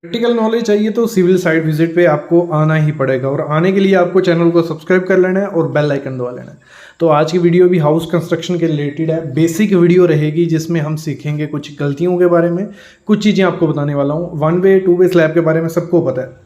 Practical knowledge चाहिए तो civil site visit पे आपको आना ही पड़ेगा और आने के लिए आपको चैनल को सब्सक्राइब कर लेना है और बेल आइकन दबा लेना है। तो आज की वीडियो भी हाउस कंस्ट्रक्शन के रिलेटेड है, बेसिक वीडियो रहेगी जिसमें हम सीखेंगे कुछ गलतियों के बारे में, कुछ चीज़ें आपको बताने वाला हूँ। 1 वे 2 वे स्लैब के बारे में सबको पता है,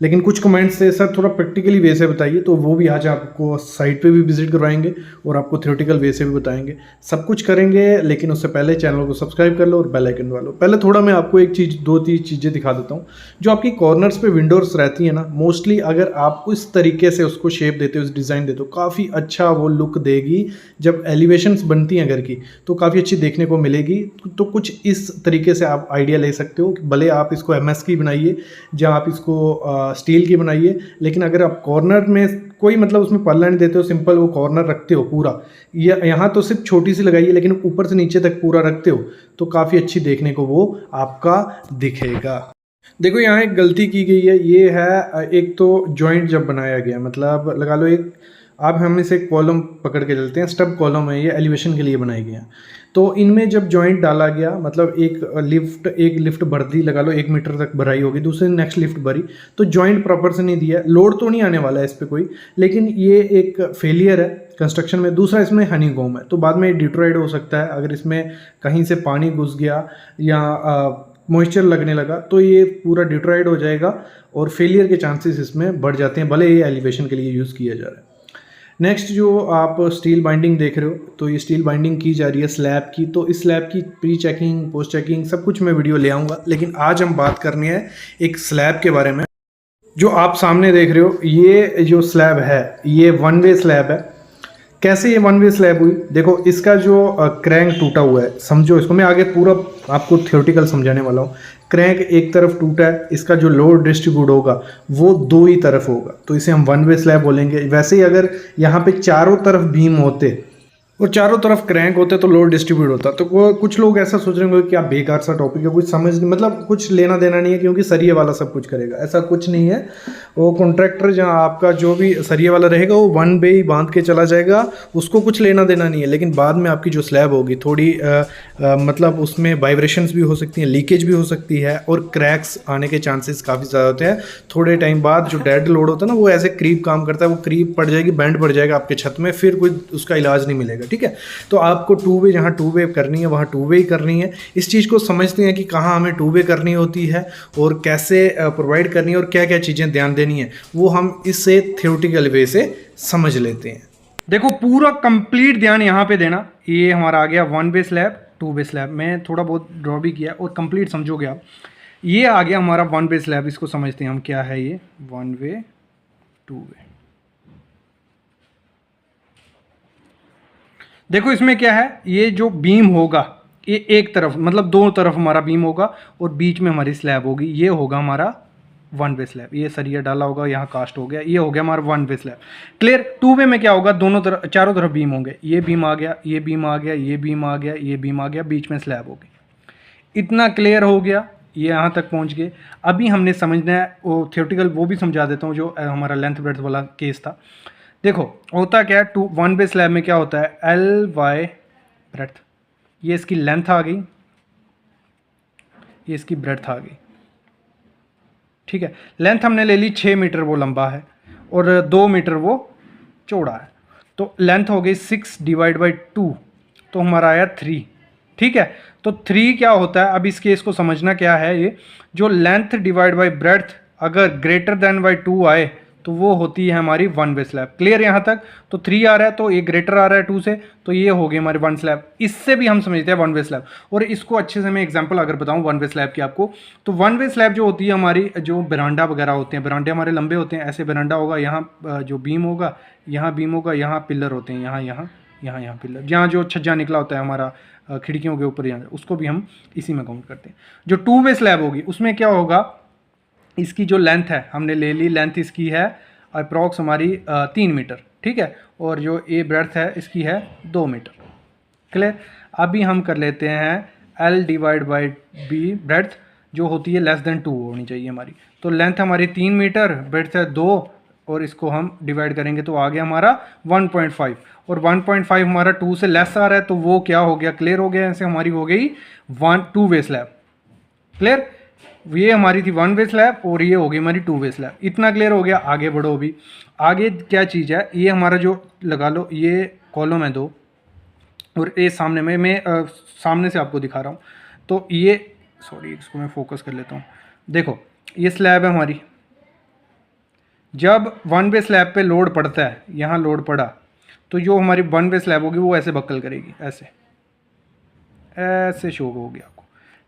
लेकिन कुछ कमेंट्स से सर थोड़ा प्रैक्टिकली वे से बताइए, तो वो भी आज आपको साइट पे भी विजिट करवाएंगे और आपको थ्योरेटिकल वे से भी बताएंगे। सब कुछ करेंगे, लेकिन उससे पहले चैनल को सब्सक्राइब कर लो और बेल आइकन दबा लो। पहले थोड़ा मैं आपको एक चीज़, दो तीन चीज़ें दिखा देता हूँ। जो आपकी कॉर्नर्स पे विंडोज रहती है ना, मोस्टली अगर आप इस तरीके से उसको शेप देते हो, इस डिज़ाइन देते हो, काफ़ी अच्छा वो लुक देगी। जब एलिवेशंस बनती हैं घर की तो काफ़ी अच्छी देखने को मिलेगी। तो कुछ इस तरीके से आप आइडिया ले सकते हो कि भले आप इसको एमएस की बनाइए या आप इसको स्टील की बनाइए, लेकिन अगर आप कॉर्नर में कोई मतलब उसमें पल्ला नहीं देते हो, सिंपल वो कॉर्नर रखते हो पूरा, या यहाँ तो सिर्फ छोटी सी लगाइए लेकिन ऊपर से नीचे तक पूरा रखते हो, तो काफ़ी अच्छी देखने को वो आपका दिखेगा। देखो यहाँ एक गलती की गई है, ये है एक तो जॉइंट जब बनाया गया, मतलब लगा लो एक, आप हम इसे कॉलम पकड़ के चलते हैं, स्टब कॉलम है ये, एलिवेशन के लिए बनाई गया। तो इनमें जब जॉइंट डाला गया, मतलब एक लिफ्ट भर दी, लगा लो 1 मीटर तक भराई होगी, दूसरे नेक्स्ट लिफ्ट भरी, तो जॉइंट प्रॉपर से नहीं दिया। लोड तो नहीं आने वाला है इस पर कोई, लेकिन ये एक फेलियर है कंस्ट्रक्शन में। दूसरा इसमें हनी गोम है, तो बाद में डिट्रॉइड हो सकता है अगर इसमें कहीं से पानी घुस गया या मॉइस्चर लगने लगा, तो ये पूरा डिट्रॉइड हो जाएगा और फेलियर के चांसेस इसमें बढ़ जाते हैं, भले ये एलिवेशन के लिए यूज़ किया जा रहा है। नेक्स्ट जो आप स्टील बाइंडिंग देख रहे हो, तो ये स्टील बाइंडिंग की जा रही है स्लैब की। तो इस स्लैब की प्री चेकिंग, पोस्ट चेकिंग, सब कुछ मैं वीडियो ले आऊँगा, लेकिन आज हम बात करनी है एक स्लैब के बारे में। जो आप सामने देख रहे हो, ये जो स्लैब है ये 1 वे स्लैब है। कैसे ये 1 वे स्लैब हुई, देखो इसका जो क्रैंक टूटा हुआ है, समझो इसको, मैं आगे पूरा आपको थ्योरेटिकल समझाने वाला हूँ। क्रैंक एक तरफ टूटा है, इसका जो लोड डिस्ट्रीब्यूट होगा वो दो ही तरफ होगा, तो इसे हम 1 वे स्लैब बोलेंगे। वैसे ही अगर यहाँ पे चारों तरफ बीम होते और चारों तरफ क्रैंक होते तो लोड डिस्ट्रीब्यूट होता। तो वो कुछ लोग ऐसा सोच रहे होंगे कि आप बेकार सा टॉपिक है, कुछ समझ नहीं, मतलब कुछ लेना देना नहीं है क्योंकि सरिये वाला सब कुछ करेगा, ऐसा कुछ नहीं है। वो कॉन्ट्रैक्टर जहाँ आपका जो भी सरिये वाला रहेगा वो 1 वे ही बांध के चला जाएगा, उसको कुछ लेना देना नहीं है। लेकिन बाद में आपकी जो स्लैब होगी थोड़ी मतलब उसमें वाइब्रेशंस भी हो सकती हैं, लीकेज भी हो सकती है और क्रैक्स आने के चांसेस काफ़ी ज़्यादा होते हैं। थोड़े टाइम बाद जो डेड लोड होता है ना, वो ऐसे क्रीप काम करता है, वो क्रीप पड़ जाएगी, बैंड पड़ जाएगा आपके छत में, फिर कोई उसका इलाज नहीं मिलेगा। ठीक है, तो आपको 2 वे, जहाँ 2 वे करनी है वहाँ 2 वे ही करनी है। इस चीज़ को समझते हैं कि कहाँ हमें 2 वे करनी होती है और कैसे प्रोवाइड करनी है और क्या क्या चीज़ें ध्यान देनी है, वो हम इससे थ्योरेटिकल वे से समझ लेते हैं। देखो पूरा कंप्लीट ध्यान यहाँ पे देना। ये हमारा आ गया 1 वे स्लैब, 2 वे स्लैब, मैं थोड़ा बहुत ड्रॉ भी किया और कंप्लीट समझोगे आप। ये आ गया हमारा 1 वे स्लैब, इसको समझते हैं हम क्या है ये 1 वे 2 वे। देखो इसमें क्या है, ये जो बीम होगा ये एक तरफ, मतलब दोनों तरफ हमारा बीम होगा और बीच में हमारी स्लैब होगी, ये होगा हमारा 1 वे स्लैब। ये सरिया डाला होगा, यहाँ कास्ट हो गया, ये हो गया हमारा 1 वे स्लैब। क्लियर। 2 वे में क्या होगा, दोनों तरफ, चारों तरफ बीम होंगे, ये बीम आ गया, ये बीम आ गया, ये बीम आ गया, ये बीम आ गया, बीच में स्लैब होगी। इतना क्लियर हो गया, ये यहाँ तक पहुँच गए। अभी हमने समझना है वो थ्योरेटिकल, वो भी समझा देता हूँ, जो हमारा लेंथ ब्रेड्थ वाला केस था। देखो होता क्या है, 1 वे स्लैब में क्या होता है, एल वाई ब्रेड्थ, ये इसकी लेंथ आ गई, ये इसकी ब्रेड्थ आ गई। ठीक है, लेंथ हमने ले ली 6 मीटर, वो लंबा है, और 2 मीटर वो चौड़ा है, तो लेंथ हो गई 6 डिवाइड बाई 2, तो हमारा आया 3। ठीक है, तो 3 क्या होता है, अब इस केस को समझना क्या है, ये जो लेंथ डिवाइड बाई ब्रेड्थ अगर ग्रेटर देन बाई 2 आए तो वो होती है हमारी 1 वे स्लैब। क्लियर यहाँ तक, तो 3 आ रहा है तो ये ग्रेटर आ रहा है 2 से, तो ये हो गई हमारी 1 स्लैब। इससे भी हम समझते हैं 1 वे स्लैब, और इसको अच्छे से मैं एग्जांपल अगर बताऊं 1 वे स्लैब की आपको, तो 1 वे स्लैब जो होती है हमारी, जो बरांडा वगैरह होते हैं, बरांडे हमारे लंबे होते हैं, ऐसे बरांडा होगा, यहाँ जो बीम होगा, यहाँ बीम होगा, यहाँ पिलर होते हैं, यहाँ पिलर, जहाँ जो छज्जा निकला होता है हमारा खिड़कियों के ऊपर, यहाँ उसको भी हम इसी में काउंट करते हैं। जो 2 वे स्लैब होगी उसमें क्या होगा, इसकी जो लेंथ है हमने ले ली, लेंथ इसकी है अप्रॉक्स हमारी 3 मीटर। ठीक है, और जो ए ब्रेड्थ है इसकी है 2 मीटर। क्लियर। अभी हम कर लेते हैं L divide by B, breadth जो होती है लेस देन 2 होनी चाहिए हमारी, तो लेंथ हमारी 3 मीटर, ब्रेड्थ है 2, और इसको हम डिवाइड करेंगे तो आ गया हमारा 1.5, और 1.5 हमारा 2 से लेस आ रहा है, तो वो क्या हो गया, क्लियर हो गया, ऐसे हमारी हो गई 2 वे स्लैब। क्लियर। ये हमारी थी 1 वे स्लैब और ये हो गई हमारी 2 वे स्लैब। इतना क्लियर हो गया, आगे बढ़ो। अभी आगे क्या चीज़ है, ये हमारा जो लगा लो ये कॉलम है 2 और ये सामने में मैं सामने से आपको दिखा रहा हूँ। तो ये सॉरी इसको मैं फोकस कर लेता हूँ। देखो ये स्लैब है हमारी, जब 1 वे स्लैब पे लोड पड़ता है, यहाँ लोड पड़ा तो जो हमारी 1 वे स्लैब होगी वो ऐसे बक्कल करेगी, ऐसे ऐसे शो होगी आपको,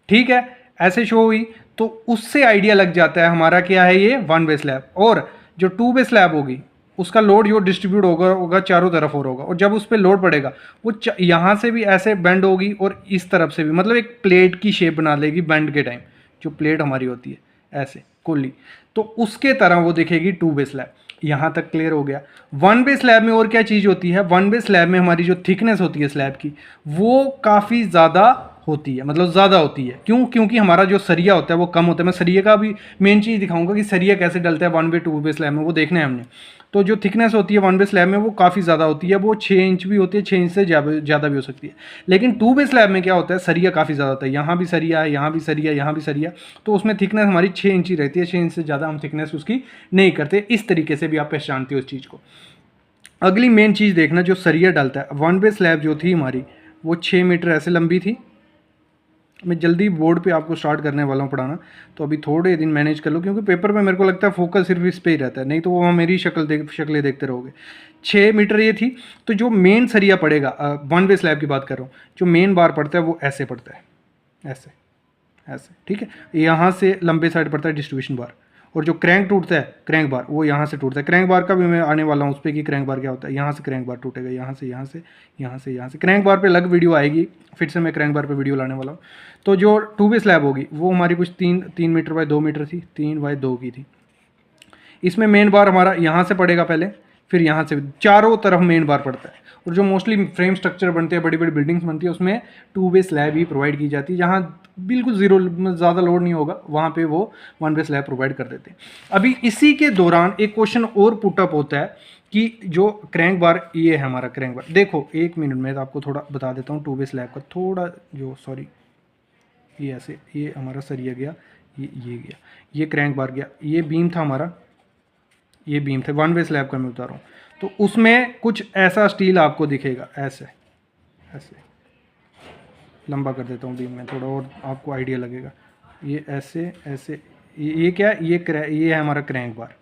ठीक है। ऐसे शो हुई तो उससे आइडिया लग जाता है हमारा क्या है ये 1 वे स्लैब। और जो 2 वे स्लैब होगी उसका लोड जो डिस्ट्रीब्यूट होगा चारों तरफ और होगा, और जब उस पर लोड पड़ेगा वो यहाँ से भी ऐसे बेंड होगी और इस तरफ से भी, मतलब एक प्लेट की शेप बना लेगी बेंड के टाइम। जो प्लेट हमारी होती है ऐसे कोली, तो उसके तरह वो दिखेगी 2 वे स्लैब। यहाँ तक क्लियर हो गया। 1 वे स्लैब में और क्या चीज़ होती है, 1 वे स्लैब में हमारी जो थिकनेस होती है स्लैब की वो काफ़ी ज़्यादा होती है, मतलब ज़्यादा होती है। क्यों? क्योंकि हमारा जो सरिया होता है वो कम होता है। मैं सरिया का भी मेन चीज़ दिखाऊंगा कि सरिया कैसे डलता है 1 वे 2 वे स्लैब में, वो देखना है हमने। तो जो थिकनेस होती है 1 वे स्लैब में वो काफ़ी ज़्यादा होती है, वो 6 इंच भी होती है, 6 इंच से ज़्यादा भी हो सकती है। लेकिन 2 वे स्लैब में क्या होता है, सरिया काफ़ी ज़्यादा होता है। यहाँ भी सरिया है, यहाँ भी सरिया, यहाँ भी सरिया, तो उसमें थिकनेस हमारी 6 इंच ही रहती है। 6 इंच से ज़्यादा हम थिकनेस उसकी नहीं करते। इस तरीके से भी आप पहचानते हो इस चीज़ को। अगली मेन चीज़ देखना, जो सरिया डालता है 1 वे स्लैब जो थी हमारी वो 6 मीटर ऐसे लंबी थी। मैं जल्दी बोर्ड पे आपको स्टार्ट करने वाला हूँ पढ़ाना, तो अभी थोड़े दिन मैनेज कर लो, क्योंकि पेपर में मेरे को लगता है फोकस सिर्फ इस पे ही रहता है, नहीं तो वो मेरी शक्लें देखते रहोगे। 6 मीटर ये थी। तो जो मेन सरिया पड़ेगा, 1 वे स्लैब की बात कर रहा हूँ, जो मेन बार पड़ता है वो ऐसे पड़ता है, ऐसे ऐसे, ठीक है। यहाँ से लंबे साइड पड़ता है डिस्ट्रीब्यूशन बार, और जो क्रैंक टूटता है क्रैंक बार वो यहाँ से टूटता है। क्रैंक बार का भी मैं आने वाला हूँ उस पर कि क्रैंक बार क्या होता है। यहाँ से क्रैंक बार टूटेगा, यहाँ से, यहाँ से, यहाँ से, यहाँ से। क्रैंक बार पे अलग वीडियो आएगी, फिर से मैं क्रैंक बार पे वीडियो लाने वाला हूँ। तो जो 2 वे स्लैब होगी वो हमारी कुछ 3 मीटर बाय 2 मीटर थी, 3 बाय 2 की थी। इसमें मेन बार हमारा यहाँ से पड़ेगा पहले, फिर यहाँ से चारों तरफ मेन बार पड़ता है। और जो मोस्टली फ्रेम स्ट्रक्चर बनते हैं, बड़ी बड़ी बिल्डिंग्स बनती है, उसमें 2 वे स्लैब ही प्रोवाइड की जाती है। जहाँ बिल्कुल ज़ीरो ज़्यादा लोड नहीं होगा वहाँ पे वो 1 वे स्लैब प्रोवाइड कर देते हैं। अभी इसी के दौरान एक क्वेश्चन और पुटअप होता है कि जो क्रैंक बार, ये है हमारा क्रैंक बार। देखो 1 मिनट में आपको थोड़ा बता देता हूँ 2 वे स्लैब का थोड़ा, जो सॉरी ये ऐसे, ये हमारा सरिया गया, ये गया, ये क्रैंक बार गया, ये बीम था हमारा, ये बीम थे 1 वे स्लैब का मैं बता रहा हूँ। तो उसमें कुछ ऐसा स्टील आपको दिखेगा, ऐसे ऐसे लंबा कर देता हूँ बीम में थोड़ा और आपको आइडिया लगेगा। ये ऐसे ऐसे, ये क्या है, ये है हमारा क्रैंक बार,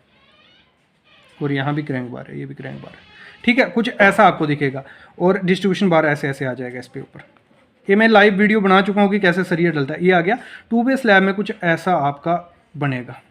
और यहाँ भी क्रैंक बार है, ये भी क्रैंक बार है, ठीक है। कुछ ऐसा आपको दिखेगा, और डिस्ट्रीब्यूशन बार ऐसे ऐसे आ जाएगा इस पे ऊपर। ये मैं लाइव वीडियो बना चुका हूँ कि कैसे सरिया डलता है। ये आ गया 2 वे स्लैब में, कुछ ऐसा आपका बनेगा।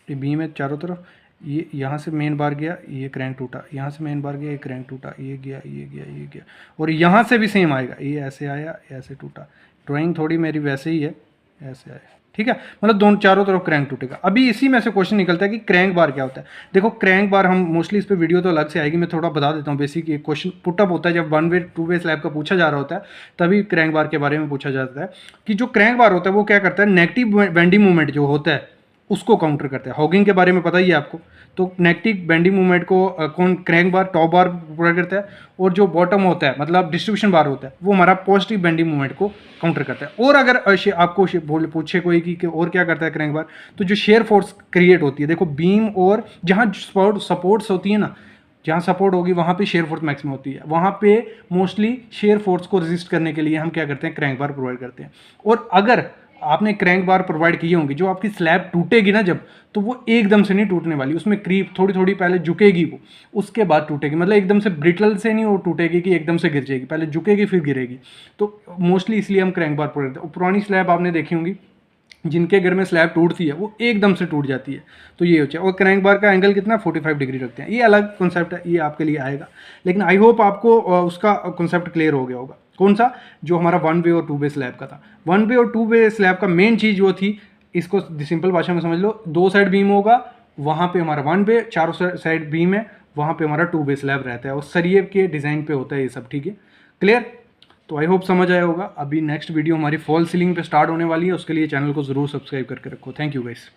ये बीम है चारों तरफ, ये यहाँ से मेन बार गया, ये क्रैंक टूटा, यहाँ से मेन बार गया, ये क्रैंक टूटा, ये गया, ये गया, ये गया, और यहाँ से भी सेम आएगा, ये ऐसे आया, ऐसे टूटा। ड्राइंग थोड़ी मेरी वैसे ही है, ऐसे आया, ठीक है। मतलब दोनों चारों तरफ क्रैंक टूटेगा। अभी इसी में से क्वेश्चन निकलता है कि क्रैंक बार क्या होता है। देखो क्रैंक बार हम मोस्टली इस पर वीडियो तो अलग से आएगी, मैं थोड़ा बता देता हूँ। बेसिक एक क्वेश्चन पुटअप होता है जब 1 वे 2 वे स्लैब का पूछा जा रहा होता है, तभी क्रैंक बार के बारे में पूछा जाता है कि जो क्रैंक बार होता है वो क्या करता है, नेगेटिव बेंडिंग मूवमेंट जो होता है उसको काउंटर करता है। हॉगिंग के बारे में पता ही है आपको। तो नेगेटिव बेंडिंग मूवमेंट को कौन, क्रैंक बार टॉप बार प्रोवाइड करता है, और जो बॉटम होता है मतलब डिस्ट्रीब्यूशन बार होता है वो हमारा पॉजिटिव बेंडिंग मूवमेंट को काउंटर करता है। और अगर आपको पूछे कोई कि और क्या करता है क्रैंक बार, तो जो शेयर फोर्स क्रिएट होती है, देखो बीम और जहाँ सपोर्ट्स होती है ना, जहाँ सपोर्ट होगी वहाँ पे शेयर फोर्स मैक्सिमम होती है, वहाँ पे मोस्टली शेयर फोर्स को रेजिस्ट करने के लिए हम क्या करते हैं, क्रैंक बार प्रोवाइड करते हैं। और अगर आपने क्रैंक बार प्रोवाइड किए होंगे, जो आपकी स्लैब टूटेगी ना जब, तो वो एकदम से नहीं टूटने वाली, उसमें क्रीप थोड़ी थोड़ी पहले झुकेगी, वो उसके बाद टूटेगी। मतलब एकदम से ब्रिटल से नहीं वो टूटेगी कि एकदम से गिर जाएगी, पहले झुकेगी फिर गिरेगी। तो मोस्टली इसलिए हम क्रैंक बार प्रोवाइड करते हैं। पुरानी स्लैब आपने देखी होंगी, जिनके घर में स्लैब टूटती है वो एकदम से टूट जाती है, तो ये होता है। और क्रैंक बार का एंगल कितना, 45 डिग्री रखते हैं। ये अलग कॉन्सेप्ट है, ये आपके लिए आएगा, लेकिन आई होप आपको उसका कॉन्सेप्ट क्लियर हो गया होगा। कौन सा, जो हमारा 1 वे और 2 वे स्लैब का था। 1 वे और 2 वे स्लैब का मेन चीज़ जो थी, इसको सिंपल भाषा में समझ लो, 2 साइड बीम होगा, वहाँ पे हमारा 1 वे, चारों साइड बीम है, वहाँ पे हमारा 2 वे स्लैब रहता है, और सरिये के डिज़ाइन पे होता है ये सब, ठीक है, क्लियर। तो आई होप समझ आया होगा। अभी नेक्स्ट वीडियो हमारी फॉल सीलिंग पे स्टार्ट होने वाली है, उसके लिए चैनल को ज़रूर सब्सक्राइब करके रखो। Thank you guys.